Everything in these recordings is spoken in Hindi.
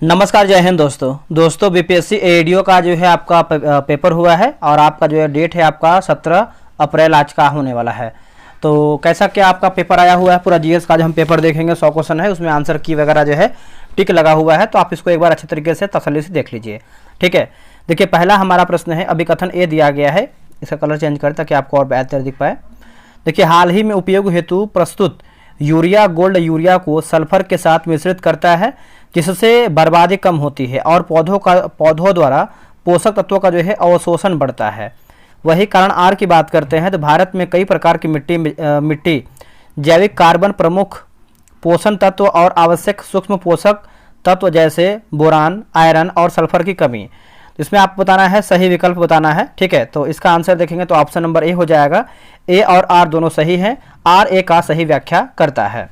नमस्कार, जय हिंद दोस्तों बीपीएससी एडीओ का जो है आपका पेपर हुआ है और आपका जो है डेट है आपका 17 अप्रैल आज का होने वाला है। तो कैसा क्या आपका पेपर आया हुआ है, पूरा जीएस का जो हम पेपर देखेंगे 100 क्वेश्चन है, उसमें आंसर की वगैरह जो है टिक लगा हुआ है। तो आप इसको एक बार अच्छे तरीके से तसल्ली से देख लीजिए। ठीक है, देखिए पहला हमारा प्रश्न है, अभिकथन ए दिया गया है, इसका कलर चेंज करें ताकि आपको और बेहतर दिख पाए। देखिए, हाल ही में उपयोग हेतु प्रस्तुत यूरिया गोल्ड यूरिया को सल्फर के साथ मिश्रित करता है जिससे बर्बादी कम होती है और पौधों द्वारा पोषक तत्वों का जो है अवशोषण बढ़ता है। वही कारण आर की बात करते हैं तो भारत में कई प्रकार की मिट्टी जैविक कार्बन प्रमुख पोषण तत्व और आवश्यक सूक्ष्म पोषक तत्व जैसे बोरान, आयरन और सल्फर की कमी। इसमें आपको बताना है, सही विकल्प बताना है। ठीक है, तो इसका आंसर देखेंगे तो ऑप्शन नंबर ए हो जाएगा। ए और आर दोनों सही हैं, आर ए का सही व्याख्या करता है।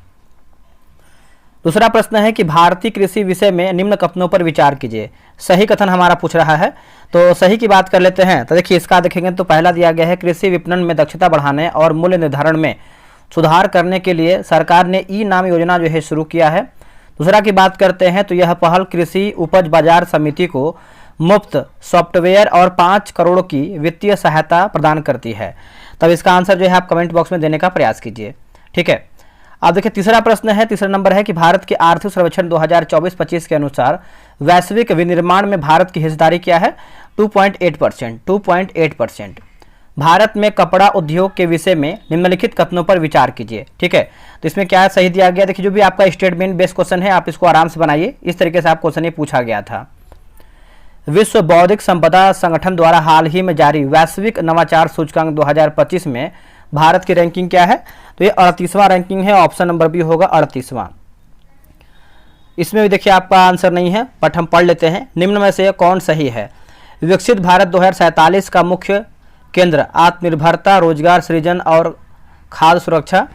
दूसरा प्रश्न है कि भारतीय कृषि विषय में निम्न कथनों पर विचार कीजिए। सही कथन हमारा पूछ रहा है, तो सही की बात कर लेते हैं। तो देखिए, इसका देखेंगे तो पहला दिया गया है, कृषि विपणन में दक्षता बढ़ाने और मूल्य निर्धारण में सुधार करने के लिए सरकार ने ई नाम योजना जो है शुरू किया है। दूसरा की बात करते हैं तो यह पहल कृषि उपज बाजार समिति को मुफ्त सॉफ्टवेयर और 5 करोड़ की वित्तीय सहायता प्रदान करती है। तब इसका आंसर जो है आप कमेंट बॉक्स में देने का प्रयास कीजिए। ठीक है, अब देखिए तीसरा प्रश्न है, तीसरा नंबर है कि भारत के आर्थिक सर्वेक्षण 2024-25 के अनुसार वैश्विक विनिर्माण में भारत की हिस्सेदारी क्या है? 2.8%। 2.8%। भारत में कपड़ा उद्योग के विषय में निम्नलिखित कथनों पर विचार कीजिए। ठीक है, तो इसमें क्या सही दिया गया? देखिए, जो भी आपका स्टेटमेंट बेस्ड क्वेश्चन है आप इसको आराम से बनाइए। इस तरीके से आप क्वेश्चन ये पूछा गया था। विश्व बौद्धिक संपदा संगठन द्वारा हाल ही में जारी वैश्विक नवाचार सूचकांक 2025 में भारत की रैंकिंग क्या है? तो ये 38वां रैंकिंग है, ऑप्शन नंबर बी होगा 38वां। इसमें भी देखिए आपका आंसर नहीं है, बट हम पढ़ लेते हैं। निम्न में से कौन सही है? विकसित भारत 2047 का मुख्य केंद्र आत्मनिर्भरता, रोजगार सृजन और खाद्य सुरक्षा।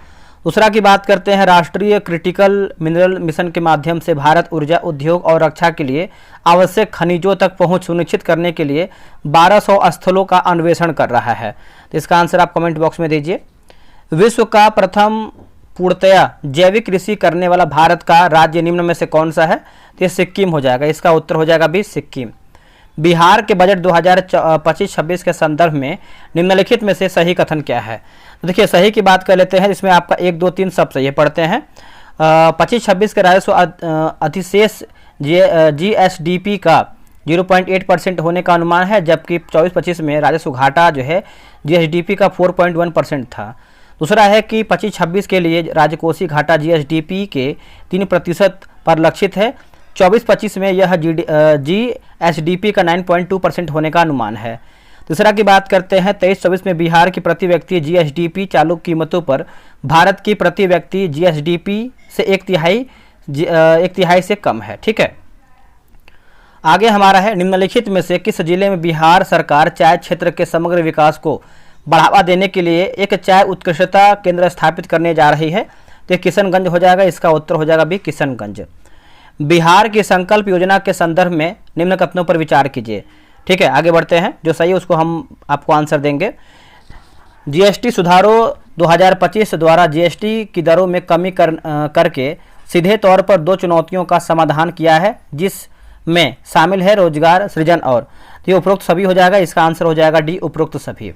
दूसरा की बात करते हैं, राष्ट्रीय क्रिटिकल मिनरल मिशन के माध्यम से भारत ऊर्जा उद्योग और रक्षा के लिए आवश्यक खनिजों तक पहुंच सुनिश्चित करने के लिए 1200 स्थलों का अन्वेषण कर रहा है। तो इसका आंसर आप कमेंट बॉक्स में दीजिए। विश्व का प्रथम पूर्णतया जैविक कृषि करने वाला भारत का राज्य निम्न में से कौन सा है? तो ये सिक्किम हो जाएगा। इसका उत्तर हो जाएगा बी, सिक्किम। बिहार के बजट 2025-26 के संदर्भ में निम्नलिखित में से सही कथन क्या है? तो देखिए, सही की बात कर लेते हैं। इसमें आपका 1, 2, 3 सब सही पढ़ते हैं। 25-26 के राजस्व अधिशेष जीएसडीपी का 0.8% होने का अनुमान है, जबकि 24-25 में राजस्व घाटा जो है जीएसडीपी का 4.1% था। दूसरा है कि 25-26 के लिए राजकोषीय घाटा जीएसडीपी के 3% पर लक्षित है। 24-25 में यह जीएसडीपी का 9.2% होने का अनुमान है। तीसरा की बात करते हैं, 23-24 में बिहार की प्रति व्यक्ति जीएसडीपी चालू कीमतों पर भारत की प्रति व्यक्ति जीएसडीपी से एक तिहाई से कम है। ठीक है, आगे हमारा है, निम्नलिखित में से किस जिले में बिहार सरकार चाय क्षेत्र के समग्र विकास को बढ़ावा देने के लिए एक चाय उत्कृष्टता केंद्र स्थापित करने जा रही है? तो किशनगंज हो जाएगा। इसका उत्तर हो जाएगा भी, किशनगंज। बिहार की संकल्प योजना के संदर्भ में निम्न कथनों पर विचार कीजिए। ठीक है, आगे बढ़ते हैं। जो सही है उसको हम आपको आंसर देंगे। जीएसटी सुधारों 2025 द्वारा जीएसटी की दरों में कमी करके सीधे तौर पर 2 चुनौतियों का समाधान किया है, जिसमें शामिल है रोजगार सृजन और। तो ये उपरोक्त सभी हो जाएगा। इसका आंसर हो जाएगा डी, उपरोक्त सभी।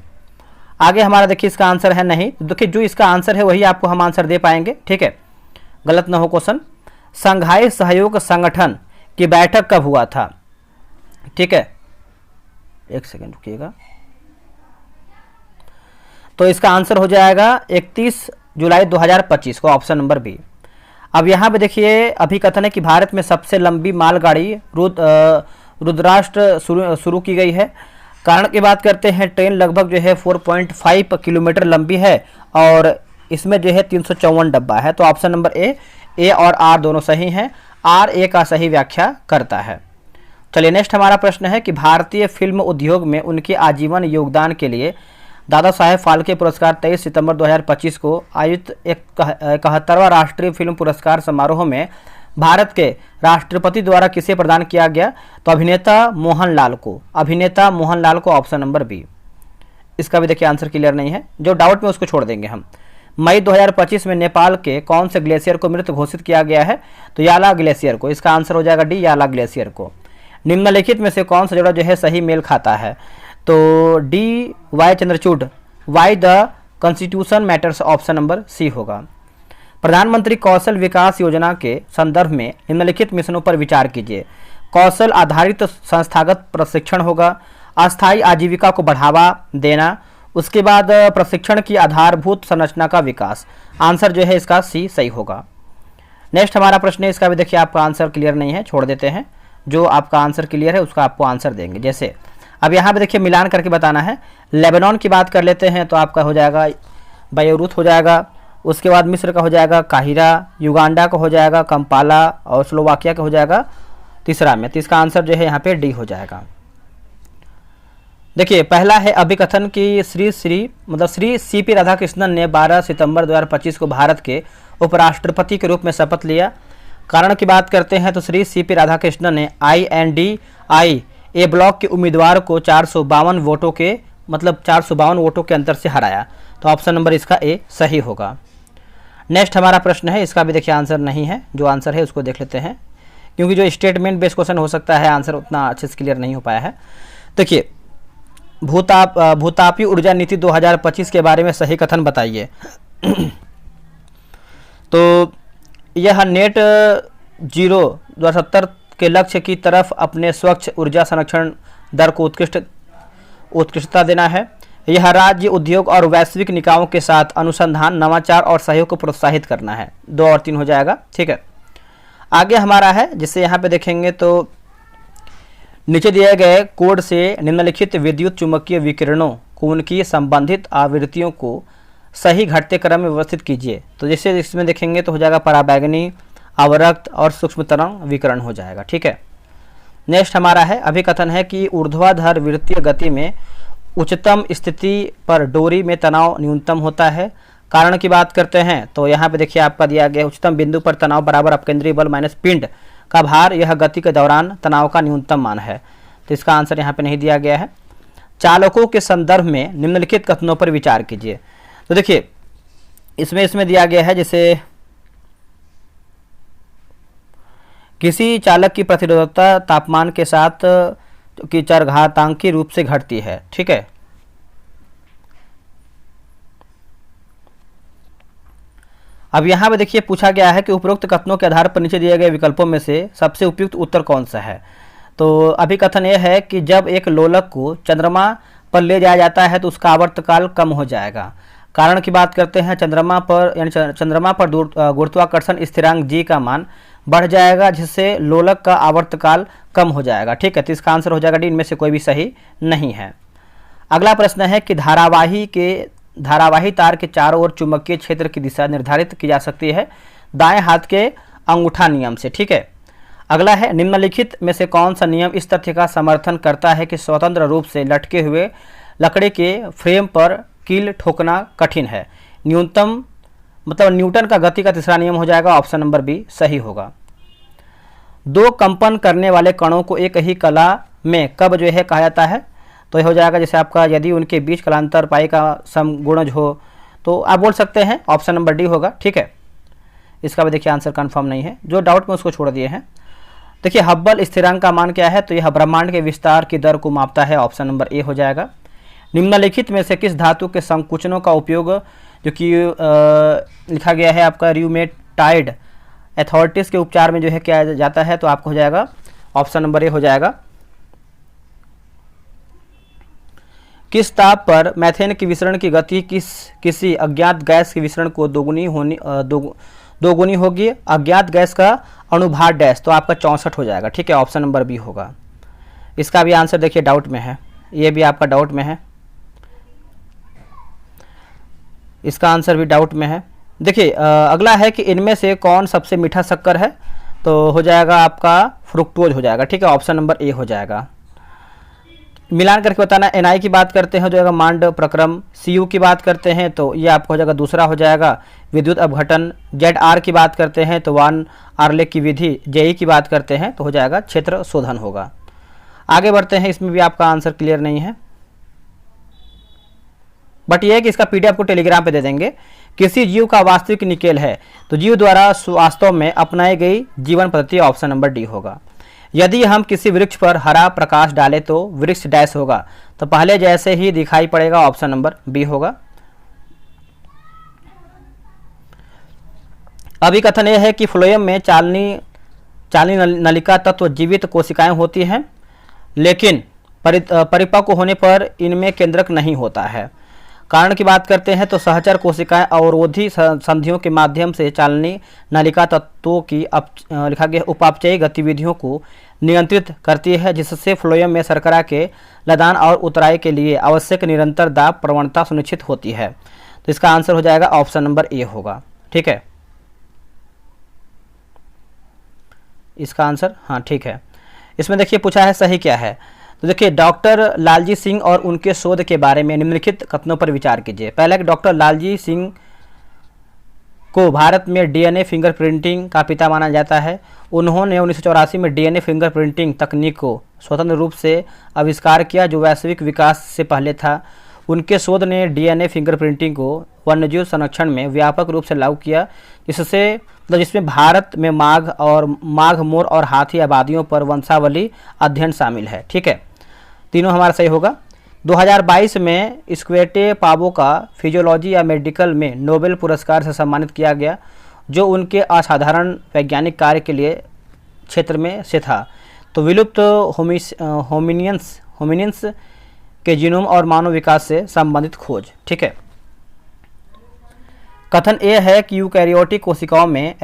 आगे हमारा देखिए, इसका आंसर है नहीं। देखिए, जो इसका आंसर है वही आपको हम आंसर दे पाएंगे। ठीक है, गलत ना हो क्वेश्चन। संघाई सहयोग संगठन की बैठक कब हुआ था? ठीक है, एक सेकंड रुकिएगा। तो इसका आंसर हो जाएगा 31 जुलाई 2025 को, ऑप्शन नंबर बी। अब यहाँ पे देखिए, अभिकथन है कि भारत में सबसे लंबी मालगाड़ी रुद्राष्ट्र शुरू की गई है। कारण की बात करते हैं, ट्रेन लगभग जो है 4.5 किलोमीटर लंबी है और इसमें जो है 354 डब्बा है। तो ऑप्शन नंबर ए और आर दोनों सही हैं, आर ए का सही व्याख्या करता है। चलिए, नेक्स्ट हमारा प्रश्न है कि भारतीय फिल्म उद्योग में उनके आजीवन योगदान के लिए दादा साहेब फाल्के पुरस्कार 23 सितंबर 2025 को आयोजित 71वां राष्ट्रीय फिल्म पुरस्कार समारोह में भारत के राष्ट्रपति द्वारा किसे प्रदान किया गया? तो अभिनेता मोहनलाल को। अभिनेता मोहनलाल को, ऑप्शन नंबर बी। इसका भी देखिए आंसर क्लियर नहीं है, जो डाउट में उसको छोड़ देंगे हम। मई 2025 में नेपाल के कौन से ग्लेशियर को मृत घोषित किया गया है? तो याला ग्लेशियर को। इसका आंसर हो जाएगा डी, याला ग्लेशियर को। निम्नलिखित में से कौन सा जोड़ा जो है सही मेल खाता है? तो D, Y Chandrachud, why the constitution matters, option number C होगा। प्रधानमंत्री कौशल विकास योजना के संदर्भ में निम्नलिखित मिशनों पर विचार कीजिए। कौशल आधारित संस्थागत प्रशिक्षण होगा, अस्थायी आजीविका को बढ़ावा देना, उसके बाद प्रशिक्षण की आधारभूत संरचना का विकास। आंसर जो है इसका सी सही होगा। नेक्स्ट हमारा प्रश्न है, इसका भी देखिए आपका आंसर क्लियर नहीं है, छोड़ देते हैं। जो आपका आंसर क्लियर है उसका आपको आंसर देंगे। जैसे अब यहाँ पे देखिए मिलान करके बताना है। लेबनान की बात कर लेते हैं तो आपका हो जाएगा बेरूत हो जाएगा, उसके बाद मिस्र का हो जाएगा काहिरा, युगांडा का हो जाएगा कंपाला, और स्लोवाकिया का हो जाएगा तीसरा में। तो इसका आंसर जो है यहाँ पे डी हो जाएगा। देखिए पहला है अभिकथन की श्री सीपी राधाकृष्णन ने 12 सितंबर 2025 को भारत के उपराष्ट्रपति के रूप में शपथ लिया। कारण की बात करते हैं तो श्री सीपी राधाकृष्णन ने INDI ए ब्लॉक के उम्मीदवार को 452 वोटों के 452 वोटों के अंतर से हराया। तो ऑप्शन नंबर इसका ए सही होगा। नेक्स्ट हमारा प्रश्न है, इसका भी देखिए आंसर नहीं है, जो आंसर है उसको देख लेते हैं, क्योंकि जो स्टेटमेंट बेस्ड क्वेश्चन हो सकता है आंसर उतना अच्छे से क्लियर नहीं हो पाया है। देखिए भूतापी ऊर्जा नीति 2025 के बारे में सही कथन बताइए। तो यह नेट जीरो 2070 के लक्ष्य की तरफ अपने स्वच्छ ऊर्जा संरक्षण दर को उत्कृष्टता देना है। यह राज्य, उद्योग और वैश्विक निकायों के साथ अनुसंधान, नवाचार और सहयोग को प्रोत्साहित करना है। 2 और 3 हो जाएगा, ठीक है। आगे हमारा है, जिससे यहाँ पे देखेंगे तो नीचे दिए गए कोड से निम्नलिखित विद्युत चुम्बकीय विकिरणों को उनकी संबंधित आवृत्तियों को सही घटते क्रम में व्यवस्थित कीजिए। तो जैसे इसमें देखेंगे तो हो जाएगा पराबैंगनी, अवरक्त और सूक्ष्म तरंग विकिरण हो जाएगा, ठीक है। नेक्स्ट हमारा है अभिकथन है कि ऊर्ध्वाधर वृत्तीय गति में उच्चतम स्थिति पर डोरी में तनाव न्यूनतम होता है। कारण की बात करते हैं तो यहाँ पे देखिए आपका दिया गया उच्चतम बिंदु पर तनाव बराबर अपकेंद्रीय बल माइनस पिंड का भार, यह गति के दौरान तनाव का न्यूनतम मान है। तो इसका आंसर यहाँ पे नहीं दिया गया है। चालकों के संदर्भ में निम्नलिखित कथनों पर विचार कीजिए। तो देखिए इसमें दिया गया है, जैसे किसी चालक की प्रतिरोधकता तापमान के साथ की चरघातांकी रूप से घटती है, ठीक है। अब यहाँ पे देखिए पूछा गया है कि उपरोक्त कथनों के आधार पर नीचे दिए गए विकल्पों में से सबसे उपयुक्त उत्तर कौन सा है। तो अभिकथन यह है कि जब एक लोलक को चंद्रमा पर ले जाया जाता है तो उसका आवर्तकाल कम हो जाएगा। कारण की बात करते हैं चंद्रमा पर गुरुत्वाकर्षण स्थिरांक जी का मान बढ़ जाएगा, जिससे लोलक का आवर्तकाल कम हो जाएगा, ठीक है। तो इसका आंसर हो जाएगा डी, इनमें से कोई भी सही नहीं है। अगला प्रश्न है कि धारावाही तार के चारों ओर चुंबकीय क्षेत्र की दिशा निर्धारित की जा सकती है दाएं हाथ के अंगूठा नियम से, ठीक है। अगला है निम्नलिखित में से कौन सा नियम इस तथ्य का समर्थन करता है कि स्वतंत्र रूप से लटके हुए लकड़ी के फ्रेम पर कील ठोकना कठिन है। न्यूटन का गति का तीसरा नियम हो जाएगा, ऑप्शन नंबर बी सही होगा। 2 कंपन करने वाले कणों को एक ही कला में कब जो है कहा जाता है। तो यह हो जाएगा जैसे आपका यदि उनके बीच कलांतर पाई का समगुणज हो तो आप बोल सकते हैं ऑप्शन नंबर डी होगा, ठीक है। इसका भी देखिए आंसर कंफर्म नहीं है, जो डाउट में उसको छोड़ दिए हैं। देखिए हब्बल स्थिरांक का मान क्या है, तो यह ब्रह्मांड के विस्तार की दर को मापता है, ऑप्शन नंबर ए हो जाएगा। निम्नलिखित में से किस धातु के संकुचनों का उपयोग जो कि लिखा गया है आपका रूमेटाइड एथॉरिटीज के उपचार में जो है किया जाता है, तो आपको हो जाएगा ऑप्शन नंबर ए हो जाएगा। किस ताप पर मैथेन की विसरण की गति किसी अज्ञात गैस के विसरण को दोगुनी होगी। अज्ञात गैस का अणुभार डैश, तो आपका 64 हो जाएगा, ठीक है। ऑप्शन नंबर बी होगा। इसका भी आंसर देखिए डाउट में है, ये भी आपका डाउट में है, इसका आंसर भी डाउट में है। देखिए अगला है कि इनमें से कौन सबसे मीठा शक्कर है, तो हो जाएगा आपका फ्रुक्टोज हो जाएगा, ठीक है। ऑप्शन नंबर ए हो जाएगा। मिलान करके बताना, एनआई की बात करते हैं हो जाएगा मांड प्रक्रम, सीयू की बात करते हैं तो ये आपको हो जाएगा दूसरा हो जाएगा विद्युत अपघटन, जेड आर की बात करते हैं तो वान आर्ले की विधि, जेई की बात करते हैं तो हो जाएगा क्षेत्र शोधन होगा। आगे बढ़ते हैं, इसमें भी आपका आंसर क्लियर नहीं है, बट ये है कि इसका पीडीएफ आपको टेलीग्राम पे दे देंगे, किसी जीव का वास्तविक निकेल है, तो जीव द्वारा वास्तव में अपनाई गई जीवन पद्धति ऑप्शन नंबर डी होगा। यदि हम किसी वृक्ष पर हरा प्रकाश डालें तो वृक्ष डैश होगा, तो पहले जैसे ही दिखाई पड़ेगा, ऑप्शन नंबर बी होगा। अभिकथन यह है कि फ्लोएम में चालनी नलिका तत्व जीवित कोशिकाएं होती हैं, लेकिन परिपक्व होने पर इनमें केंद्रक नहीं होता है। कारण की बात करते हैं तो सहचर कोशिकाएं अवरोधी संधियों के माध्यम से चालनी नलिका तत्वों की लिखा गया उपापचयी गतिविधियों को नियंत्रित करती है, जिससे फ्लोएम में शर्करा के लदान और उतराई के लिए आवश्यक निरंतर दाब प्रवणता सुनिश्चित होती है। तो इसका आंसर हो जाएगा ऑप्शन नंबर ए होगा। ठीक है, इसका आंसर हाँ ठीक है। इसमें देखिए पूछा है सही क्या है, तो देखिए डॉक्टर लालजी सिंह और उनके शोध के बारे में निम्नलिखित कथनों पर विचार कीजिए। पहला कि डॉक्टर लालजी सिंह को भारत में डीएनए फिंगरप्रिंटिंग का पिता माना जाता है। उन्होंने 1984 में डीएनए फिंगरप्रिंटिंग तकनीक को स्वतंत्र रूप से आविष्कार किया, जो वैश्विक विकास से पहले था। उनके शोध ने डीएनए फिंगरप्रिंटिंग को वन्यजीव संरक्षण में व्यापक रूप से लागू किया, जिसमें भारत में माघ, मोर और हाथी आबादियों पर वंशावली अध्ययन शामिल है। ठीक है, तीनों हमारा सही होगा। 2022 में स्क्वेटे पाबो का फिजियोलॉजी या मेडिकल में नोबेल पुरस्कार से सम्मानित किया गया, जो उनके असाधारण वैज्ञानिक कार्य के लिए क्षेत्र में से था। तो विलुप्त होमिनियंस के जीनोम और मानव विकास से संबंधित खोज। ठीक है, कथन ए है कि यूकैरियोटिक कोशिकाओं में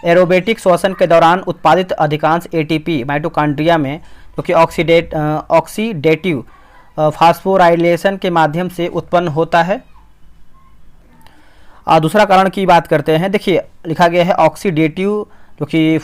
एरोबेटिक श्वसन के दौरान उत्पादित अधिकांश एटीपी माइटोकॉन्ड्रिया में, जो कि ऑक्सीडेटिव फास्फोराइलेशन के माध्यम से उत्पन्न होता है। दूसरा कारण की बात करते हैं, देखिए लिखा गया है ऑक्सीडेटिव, जो कि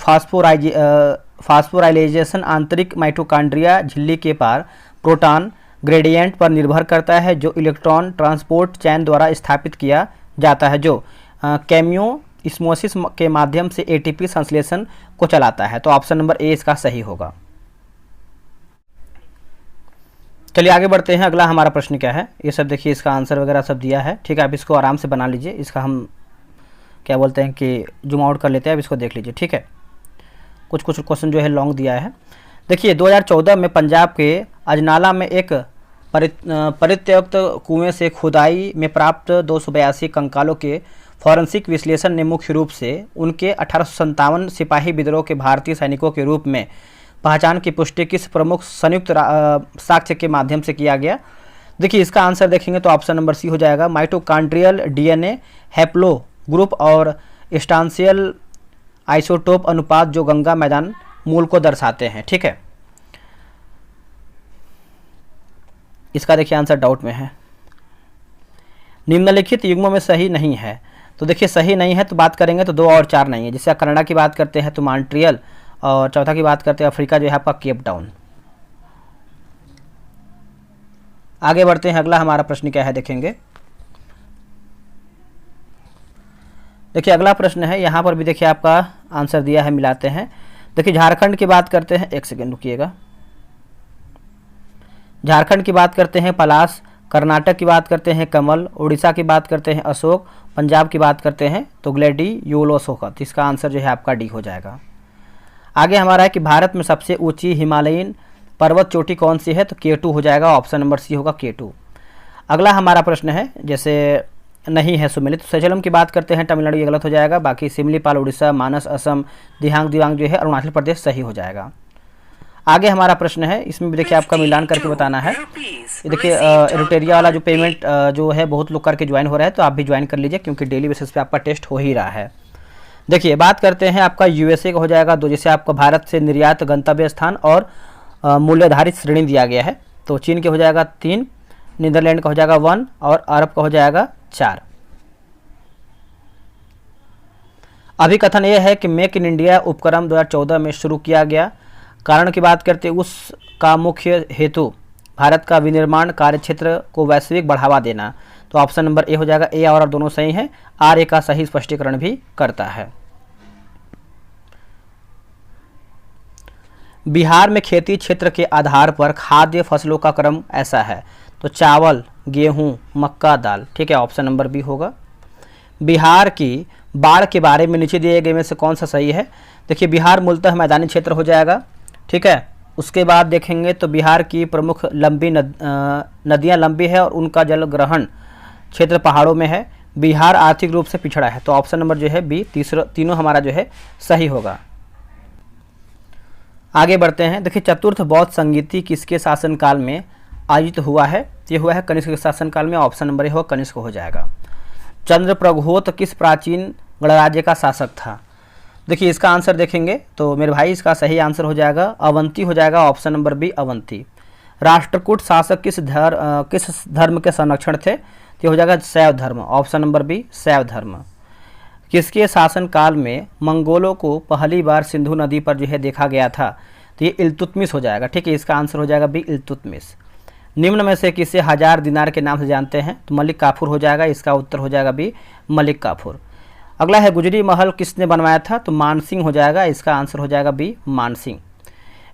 फास्फोराइलेशन आंतरिक माइटोकॉन्ड्रिया झिल्ली के पार प्रोटॉन ग्रेडियंट पर निर्भर करता है, जो इलेक्ट्रॉन ट्रांसपोर्ट चैन द्वारा स्थापित किया जाता है, जो केमियोस्मोसिस के माध्यम से एटीपी संश्लेषण को चलाता है। तो ऑप्शन नंबर ए इसका सही होगा। चलिए आगे बढ़ते हैं। अगला हमारा प्रश्न क्या है, ये सब देखिए, इसका आंसर वगैरह सब दिया है। ठीक है, आप इसको आराम से बना लीजिए। इसका हम क्या बोलते हैं कि जूम आउट कर लेते हैं, अब इसको देख लीजिए। ठीक है, कुछ क्वेश्चन जो है लॉन्ग दिया है। देखिए 2014 में पंजाब के अजनाला में एक परित्यक्त कुएं से खुदाई में प्राप्त 282 कंकालों के फॉरेंसिक विश्लेषण ने मुख्य रूप से उनके 1857 सिपाही विद्रोह के भारतीय सैनिकों के रूप में पहचान की पुष्टि किस प्रमुख संयुक्त साक्ष्य के माध्यम से किया गया। देखिए इसका आंसर देखेंगे तो ऑप्शन नंबर सी हो जाएगा। माइटोकॉन्ड्रियल डीएनए हैप्लो ग्रुप और स्टांसियल आइसोटोप अनुपात, जो गंगा मैदान मूल को दर्शाते हैं। ठीक है, इसका देखिए आंसर डाउट में है। निम्नलिखित युग्मों में सही नहीं है, तो देखिए सही नहीं है तो बात करेंगे तो 2 और 4 नहीं है। जैसे कनाडा की बात करते हैं तो मॉन्ट्रियल, और चौथा की बात करते हैं अफ्रीका जो है आपका केप टाउन। आगे बढ़ते हैं, अगला हमारा प्रश्न क्या है देखेंगे। देखिए अगला प्रश्न है, यहाँ पर भी देखिए आपका आंसर दिया है, मिलाते हैं। देखिए झारखंड की बात करते हैं, एक सेकेंड रुकिएगा। झारखंड की बात करते हैं पलाश, कर्नाटक की बात करते हैं कमल, उड़ीसा की बात करते हैं अशोक, पंजाब की बात करते हैं तो ग्लेडियोलस होगा। तो इसका आंसर जो है आपका डी हो जाएगा। आगे हमारा है कि भारत में सबसे ऊंची हिमालयन पर्वत चोटी कौन सी है, तो K2 हो जाएगा। ऑप्शन नंबर सी होगा K2। अगला हमारा प्रश्न है, जैसे नहीं है सुमेलित, तो सैचलम की बात करते हैं तमिलनाडु, ये गलत हो जाएगा। बाकी सिमलीपाल उड़ीसा, मानस असम, दिहांग जो है अरुणाचल प्रदेश सही हो जाएगा। आगे हमारा प्रश्न है, इसमें भी देखिए आपका मिलान करके बताना है। ये देखिए एरोटेरिया वाला जो पेमेंट जो है बहुत लोग करके ज्वाइन हो रहा है, तो आप भी ज्वाइन कर लीजिए क्योंकि डेली बेसिस पे आपका टेस्ट हो ही रहा है। देखिए बात करते हैं आपका यूएसए का हो जाएगा 2, जैसे आपका भारत से निर्यात गंतव्य स्थान और मूल्यधारित श्रेणी दिया गया है। तो चीन के हो जाएगा 3, नीदरलैंड का हो जाएगा 1 और अरब का हो जाएगा 4। अभी कथन यह है कि मेक इन इंडिया उपक्रम 2014 में शुरू किया गया। कारण की बात करते हैं उसका मुख्य हेतु भारत का विनिर्माण कार्यक्षेत्र को वैश्विक बढ़ावा देना। तो ऑप्शन नंबर ए हो जाएगा। ए और दोनों सही हैं, आर ए का सही स्पष्टीकरण भी करता है। बिहार में खेती क्षेत्र के आधार पर खाद्य फसलों का क्रम ऐसा है, तो चावल, गेहूँ, मक्का, दाल। ठीक है, ऑप्शन नंबर बी होगा। बिहार की बाढ़ के बारे में नीचे दिए गए में से कौन सा सही है? देखिए, बिहार मूलतः मैदानी क्षेत्र हो जाएगा। ठीक है, उसके बाद देखेंगे तो बिहार की प्रमुख नदियाँ लंबी है और उनका जल ग्रहण क्षेत्र पहाड़ों में है। बिहार आर्थिक रूप से पिछड़ा है, तो ऑप्शन नंबर जो है बी, तीनों हमारा जो है सही होगा। आगे बढ़ते हैं। देखिए, चतुर्थ बौद्ध संगीति किसके शासनकाल में आयोजित हुआ है? ये हुआ है कनिष्क के शासनकाल में, ऑप्शन नंबर ए हो कनिष्क हो जाएगा। चंद्रप्रघोत किस प्राचीन गणराज्य का शासक था? देखिए, इसका आंसर देखेंगे तो मेरे भाई इसका सही आंसर हो जाएगा अवंती हो जाएगा, option number B Avanti. Rashtrakuta शासक किस धर्म के संरक्षण थे? तो हो जाएगा शैव धर्म, ऑप्शन नंबर बी शैव धर्म। किसके शासनकाल में मंगोलों को पहली बार सिंधु नदी पर जो है देखा गया था? तो ये इल्तुतमिश हो जाएगा। ठीक है, इसका आंसर हो जाएगा बी इल्तुतमिश। निम्न में से किसे 1000 दिनार के नाम से जानते हैं? तो मलिक काफूर हो जाएगा, इसका उत्तर हो जाएगा बी मलिक काफूर। अगला है गुजरी महल किसने बनवाया था? तो मानसिंह हो जाएगा, इसका आंसर हो जाएगा बी मानसिंह।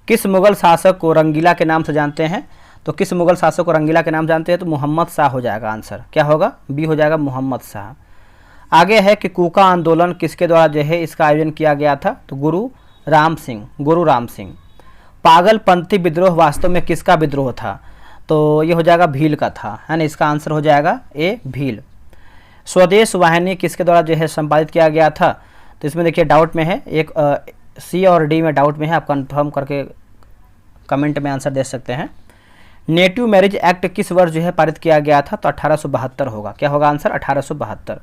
किस मुगल शासक को रंगीला के नाम से जानते हैं? तो किस मुगल शासक को रंगीला के नाम जानते हैं? तो मोहम्मद शाह हो जाएगा, आंसर क्या होगा? बी हो जाएगा मोहम्मद शाह। आगे है कि कूका आंदोलन किसके द्वारा जो है इसका आयोजन किया गया था? तो गुरु राम सिंह। पागलपंथी विद्रोह वास्तव में किसका विद्रोह था? तो ये हो जाएगा भील का था, है ना, इसका आंसर हो जाएगा ए भील। स्वदेश वाहिनी किसके द्वारा जो है संपादित किया गया था? तो इसमें देखिए डाउट में है, एक सी और डी में डाउट में है, आप कंफर्म करके कमेंट में आंसर दे सकते हैं। नेटिव मैरिज एक्ट किस वर्ष जो है पारित किया गया था? तो 1872 होगा, क्या होगा आंसर? 1872।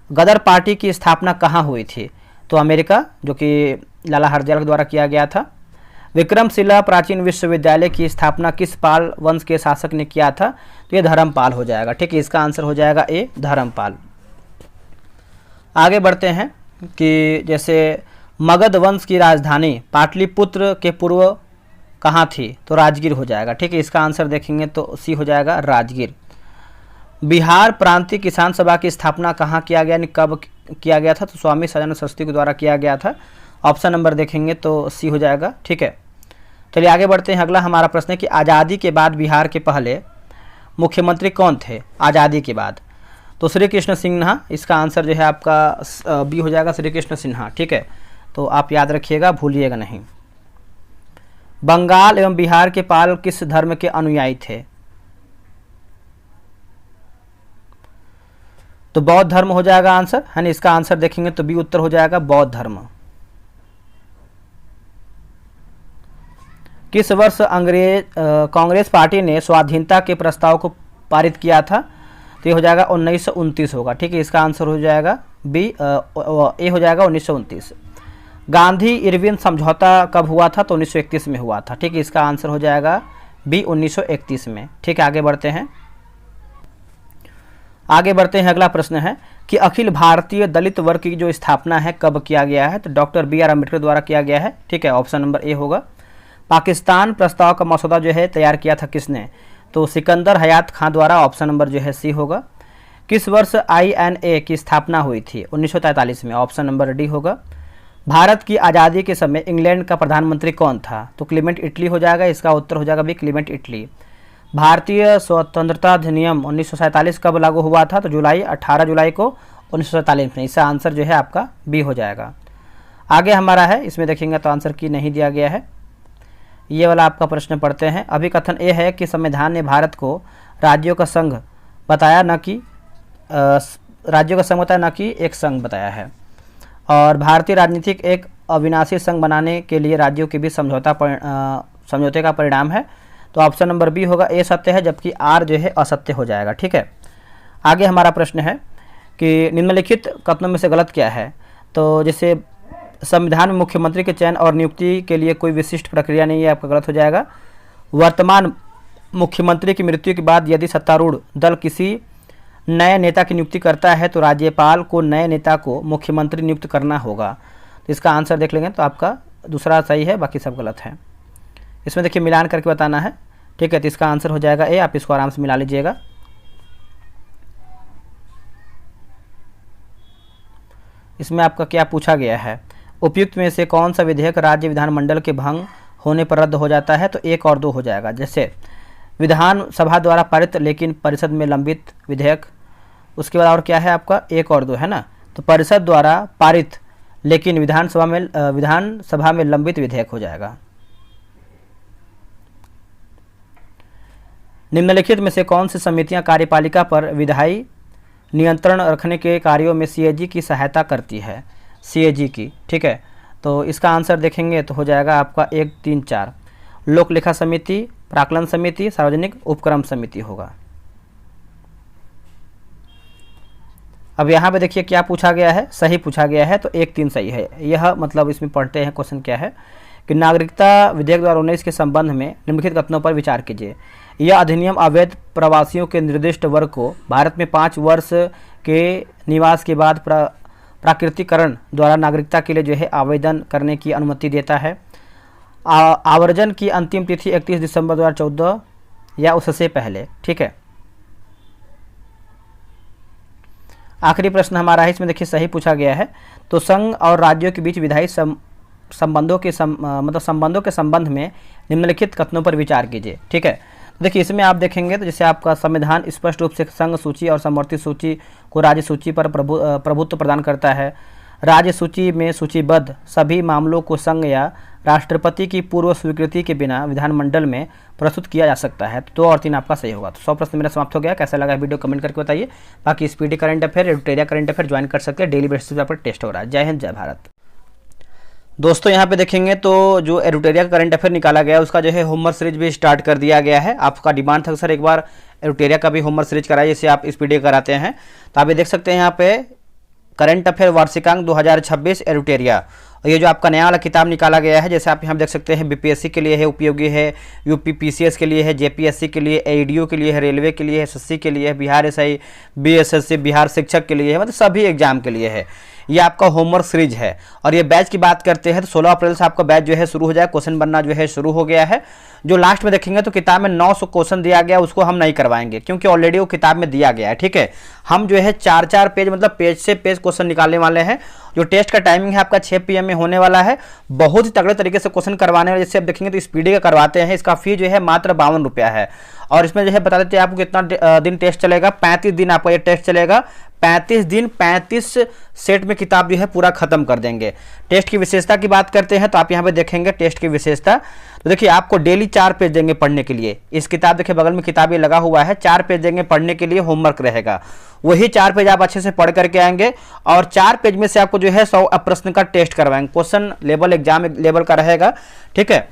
गदर पार्टी की स्थापना कहाँ हुई थी? तो अमेरिका, जो कि लाला हरदयाल के द्वारा किया गया था। विक्रमशिला प्राचीन विश्वविद्यालय की स्थापना किस पाल वंश के शासक ने किया था? तो ये धर्मपाल हो जाएगा। ठीक है, इसका आंसर हो जाएगा ए धर्मपाल। आगे बढ़ते हैं कि जैसे मगध वंश की राजधानी पाटलिपुत्र के पूर्व कहाँ थी? तो राजगीर हो जाएगा। ठीक है, इसका आंसर देखेंगे तो सी हो जाएगा राजगीर। बिहार प्रांतीय किसान सभा की स्थापना कहाँ किया गया, यानी कब किया गया था? तो स्वामी सदानंद सरस्वती के द्वारा किया गया था, ऑप्शन नंबर देखेंगे तो सी हो जाएगा। ठीक है, चलिए आगे बढ़ते हैं। अगला हमारा प्रश्न है कि आज़ादी के बाद बिहार के पहले मुख्यमंत्री कौन थे आज़ादी के बाद? तो श्री कृष्ण सिन्हा, इसका आंसर जो है आपका बी हो जाएगा श्री कृष्ण सिन्हा। ठीक है, तो आप याद रखिएगा, भूलिएगा नहीं। बंगाल एवं बिहार के पाल किस धर्म के अनुयायी थे? तो बौद्ध धर्म हो जाएगा आंसर, है ना, इसका आंसर देखेंगे तो बी उत्तर हो जाएगा बौद्ध धर्म। किस वर्ष कांग्रेस पार्टी ने स्वाधीनता के प्रस्ताव को पारित किया था? तो ये हो जाएगा 1929 होगा। ठीक है, इसका आंसर हो जाएगा बी ए हो जाएगा 1929। गांधी इरविन समझौता कब हुआ था? तो 1931 में हुआ था। ठीक है, इसका आंसर हो जाएगा बी 1931 में। ठीक है, आगे बढ़ते हैं। अगला प्रश्न है कि अखिल भारतीय दलित वर्ग की जो स्थापना है कब किया गया है? तो डॉक्टर BR अम्बेडकर द्वारा किया गया है। ठीक है, ऑप्शन नंबर ए होगा। पाकिस्तान प्रस्ताव का मसौदा जो है तैयार किया था किसने? तो सिकंदर हयात खां द्वारा, ऑप्शन नंबर जो है सी होगा। किस वर्ष INA की स्थापना हुई थी? 1943 में, ऑप्शन नंबर डी होगा। भारत की आज़ादी के समय इंग्लैंड का प्रधानमंत्री कौन था? तो क्लीमेंट इटली हो जाएगा, इसका उत्तर हो जाएगा भी क्लीमेंट इटली। भारतीय स्वतंत्रता अधिनियम 1947 कब लागू हुआ था? तो 18 जुलाई को 1947 में, इसका आंसर जो है आपका बी हो जाएगा। आगे हमारा है, इसमें देखेंगे तो आंसर की नहीं दिया गया है, ये वाला आपका प्रश्न पढ़ते हैं। अभिकथन ये है कि संविधान ने भारत को राज्यों का संघ बताया, न कि एक संघ बताया है, और भारतीय राजनीतिक एक अविनाशी संघ बनाने के लिए राज्यों के बीच समझौते का परिणाम है। तो ऑप्शन नंबर बी होगा, ए सत्य है, जबकि आर जो है असत्य हो जाएगा। ठीक है, आगे हमारा प्रश्न है कि निम्नलिखित कथनों में से गलत क्या है? तो जैसे संविधान में मुख्यमंत्री के चयन और नियुक्ति के लिए कोई विशिष्ट प्रक्रिया नहीं है, आपका गलत हो जाएगा। वर्तमान मुख्यमंत्री की मृत्यु के बाद यदि सत्तारूढ़ दल किसी नए नेता की नियुक्ति करता है तो राज्यपाल को नए नेता को मुख्यमंत्री नियुक्त करना होगा। तो इसका आंसर देख लेंगे तो आपका दूसरा सही है, बाकी सब गलत है। इसमें देखिए मिलान करके बताना है। ठीक है, तो इसका आंसर हो जाएगा ए, आप इसको आराम से मिला लीजिएगा। इसमें आपका क्या पूछा गया है? उपयुक्त में से कौन सा विधेयक राज्य विधानमंडल के भंग होने पर रद्द हो जाता है? तो 1 और 2 हो जाएगा। जैसे विधानसभा द्वारा पारित लेकिन परिषद में लंबित विधेयक। उसके बाद और क्या है आपका, एक और दो है ना, तो परिषद द्वारा पारित लेकिन विधानसभा में लंबित विधेयक हो जाएगा। निम्नलिखित में से कौन सी समितियां कार्यपालिका पर विधायी नियंत्रण रखने के कार्यों में सीएजी की सहायता करती है, सीएजी की, ठीक है। तो इसका आंसर देखेंगे तो हो जाएगा आपका 1, 3, 4 लोक लेखा समिति, प्राक्कलन समिति, सार्वजनिक उपक्रम समिति होगा। अब यहाँ पे देखिए क्या पूछा गया है, सही पूछा गया है, तो 1, 3 सही है। यह मतलब इसमें पढ़ते हैं क्वेश्चन क्या है कि नागरिकता विधेयक 2019 के संबंध में निम्नलिखित कथनों पर विचार कीजिए। यह अधिनियम अवैध प्रवासियों के निर्दिष्ट वर्ग को भारत में 5 वर्ष के निवास के बाद प्राकृतिकरण द्वारा नागरिकता के लिए जो है आवेदन करने की अनुमति देता है। आवर्जन की अंतिम तिथि 31 दिसंबर 2014 या उससे पहले, ठीक है। आखिरी प्रश्न हमारा है, इसमें देखिए सही पूछा गया है। तो संघ और राज्यों के बीच विधायी संबंधों के संबंध में निम्नलिखित कथनों पर विचार कीजिए, ठीक है। तो देखिए इसमें आप देखेंगे तो जैसे आपका संविधान स्पष्ट रूप से संघ सूची और समवर्ती सूची को राज्य सूची पर प्रभुत्व प्रदान करता है। राज्य सूची में सूचीबद्ध सभी मामलों को संघ या राष्ट्रपति की पूर्व स्वीकृति के बिना विधानमंडल में प्रस्तुत किया जा सकता है। तो 2 और 3 आपका सही होगा। तो 100 प्रश्न मेरा समाप्त हो गया। कैसा लगा वीडियो कमेंट करके बताइए। बाकी speedy current affair, editorial current affair join कर सकते हैं, डेली बेसिस पर टेस्ट हो रहा है। जय हिंद, जय भारत। दोस्तों यहाँ पे देखेंगे तो जो एडिटोरियल करंट अफेयर निकाला गया उसका जो है होमवर्क सीरीज भी स्टार्ट कर दिया गया है। आपका डिमांड था सर एक बार एडिटोरियल का भी होमवर्क सीरीज कराइए, जैसे आप इस पीडीएफ कराते हैं। तो आप ये देख सकते हैं यहाँ पे करंट अफेयर वार्षिकांक 2026 एडिटोरियल, और ये जो आपका नया वाला किताब निकाला गया है, जैसे आप यहाँ देख सकते हैं बीपीएससी के लिए है, उपयोगी है, यूपी पीसीएस के लिए है, जेपीएससी के लिए, एईडीओ के लिए है, रेलवे के लिए है, एसएससी के लिए है, बिहार एसआई, बीएसएससी, बिहार शिक्षक के लिए है, मतलब सभी एग्जाम के लिए है। ये आपका होमवर्क सीरीज है। और ये बैच की बात करते हैं तो 16 अप्रैल से आपका बैच जो है शुरू हो जाए, क्वेश्चन बनना जो है शुरू हो गया है। जो लास्ट में देखेंगे तो किताब में 900 क्वेश्चन दिया गया, उसको हम नहीं करवाएंगे क्योंकि ऑलरेडी वो किताब में दिया गया है, ठीक है। हम जो है 4-4 पेज मतलब पेज से पेज क्वेश्चन निकालने वाले हैं। जो टेस्ट का टाइमिंग है आपका 6 PM में होने वाला है। बहुत ही तगड़े तरीके से क्वेश्चन करवाने वाले, जैसे आप देखेंगे तो स्पीडी का करवाते हैं। इसका फी जो है मात्र 52 रुपया है। और इसमें जो है बता देते हैं आपको कितना दिन टेस्ट चलेगा। 35 दिन आपका ये टेस्ट चलेगा। 35 दिन 35 सेट में किताब जो है पूरा खत्म कर देंगे। टेस्ट की विशेषता की बात करते हैं तो आप यहाँ पे देखेंगे टेस्ट की विशेषता। तो देखिए आपको डेली 4 पेज देंगे पढ़ने के लिए। इस किताब देखिए बगल में किताब ये लगा हुआ है, 4 पेज देंगे पढ़ने के लिए, होमवर्क रहेगा। वही 4 पेज आप अच्छे से पढ़ करके आएंगे और 4 पेज में से आपको जो है 100 प्रश्न का टेस्ट करवाएंगे। क्वेश्चन लेवल एग्जाम लेवल का रहेगा, ठीक है।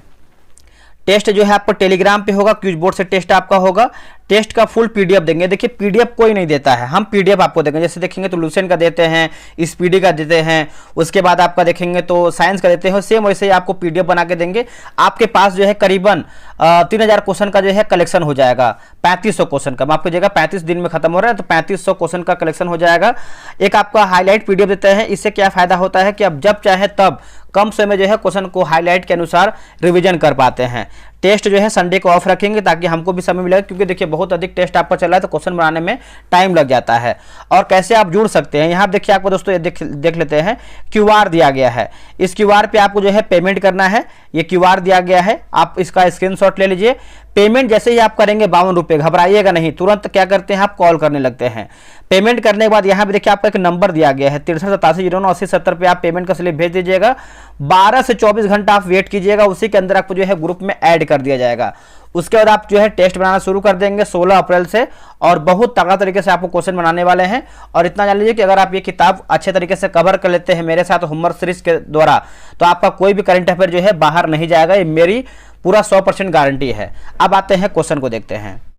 टेस्ट जो है आपको टेलीग्राम पे होगा, क्यूज बोर्ड से टेस्ट आपका होगा। टेस्ट का फुल पीडीएफ देंगे। देखिए पीडीएफ कोई नहीं देता है, हम पीडीएफ आपको देंगे। जैसे देखेंगे तो लूसेंट का देते हैं, स्पीडी का देते हैं, उसके बाद आपका देखेंगे तो साइंस का देते हैं। सेम वैसे ही आपको पीडीएफ बना के देंगे। आपके पास जो है करीबन 3000 क्वेश्चन का जो है कलेक्शन हो जाएगा। 3500 क्वेश्चन का, माफ कीजिएगा 35 दिन में खत्म हो रहा है तो 3500 क्वेश्चन का कलेक्शन हो जाएगा। एक आपका हाईलाइट पीडीएफ देते हैं। इससे क्या फायदा होता है कि आप जब चाहे तब कम समय में जो है क्वेश्चन को हाईलाइट के अनुसार रिवीजन कर पाते हैं। टेस्ट जो है संडे को ऑफ रखेंगे ताकि हमको भी समय मिलेगा, क्योंकि देखिए बहुत अधिक टेस्ट आपका चल रहा है तो क्वेश्चन बनाने में टाइम लग जाता है। और कैसे आप जुड़ सकते हैं, यहाँ देखिए आपको दोस्तों ये देख लेते हैं। क्यूआर दिया गया है, इस क्यूआर पे आपको जो है पेमेंट करना है। ये क्यूआर दिया गया है, आप इसका स्क्रीनशॉट ले लीजिए। पेमेंट जैसे ही आप करेंगे 52 रुपये, घबराइएगा नहीं, तुरंत क्या करते हैं आप कॉल करने लगते हैं। पेमेंट करने के बाद यहाँ पे देखिए आपका एक नंबर दिया गया है 6387098070 पे आप पेमेंट का स्लिप भेज दीजिएगा। 12 से 24 घंटा आप वेट कीजिएगा, उसी के अंदर आपको जो है ग्रुप में ऐड कर दिया जाएगा। उसके बाद आप जो है टेस्ट बनाना शुरू कर देंगे 16 अप्रैल से, और बहुत तगड़ा तरीके से आपको क्वेश्चन बनाने वाले हैं। और इतना जान लीजिए कि अगर आप ये किताब अच्छे तरीके से कवर कर लेते हैं मेरे साथ होमवर्क सीरीज के द्वारा, तो आपका कोई भी करंट अफेयर जो है बाहर नहीं जाएगा। ये मेरी पूरा 100% गारंटी है। अब आते हैं क्वेश्चन को देखते हैं।